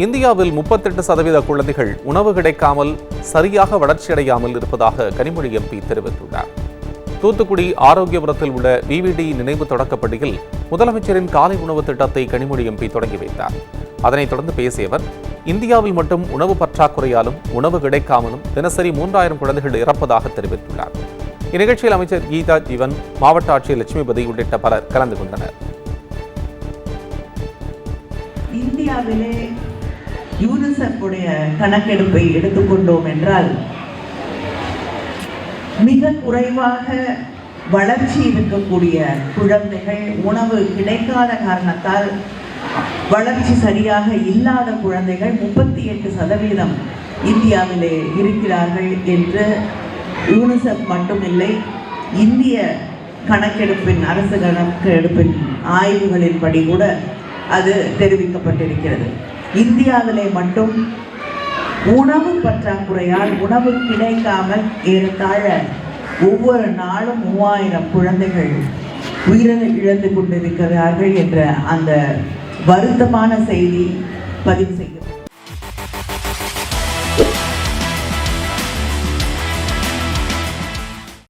இந்தியாவில் 38% குழந்தைகள் உணவு கிடைக்காமல் சரியாக வளர்ச்சியடையாமல் இருப்பதாக கனிமொழி எம்பி தெரிவித்துள்ளார். தூத்துக்குடி ஆரோக்கியபுரத்தில் உள்ள விவிடி நினைவு தொடக்கப்பள்ளியில் முதலமைச்சரின் காலை உணவு திட்டத்தை கனிமொழி எம்பி தொடங்கி வைத்தார். அதனைத் தொடர்ந்து பேசிய அவர், இந்தியாவில் மட்டும் உணவு பற்றாக்குறையாலும் உணவு கிடைக்காமலும் தினசரி 3000 குழந்தைகள் இறப்பதாக தெரிவித்துள்ளார். இந்நிகழ்ச்சியில் அமைச்சர் கீதா ஜீவன், மாவட்ட ஆட்சியர் லட்சுமிபதி உள்ளிட்ட பலர் கலந்து கொண்டனர். இந்தியாவிலே யூனிசெஃப் உடைய கணக்கெடுப்பை எடுத்துக்கொண்டோம் என்றால் மிக குறைவாக வளர்ச்சி இருக்கக்கூடிய குழந்தைகள், உணவு கிடைக்காத காரணத்தால் வளர்ச்சி சரியாக இல்லாத குழந்தைகள் 38% இந்தியாவிலே இருக்கிறார்கள் என்று யூனிசெஃப் மட்டுமில்லை, இந்திய கணக்கெடுப்பின் அரசு கணக்கெடுப்பின் ஆய்வுகளின்படி கூட அது தெரிவிக்கப்பட்டிருக்கிறது. இந்தியாவிலே மட்டும் உணவு பற்றாக்குறையால் உணவு கிடைக்காமல் ஏறத்தாழ ஒவ்வொரு நாளும் 3000 குழந்தைகள் உயிரை இழந்து கொண்டிருக்கிறார்கள் என்ற அந்த வருத்தமான செய்தி பதிவு செய்கிறது.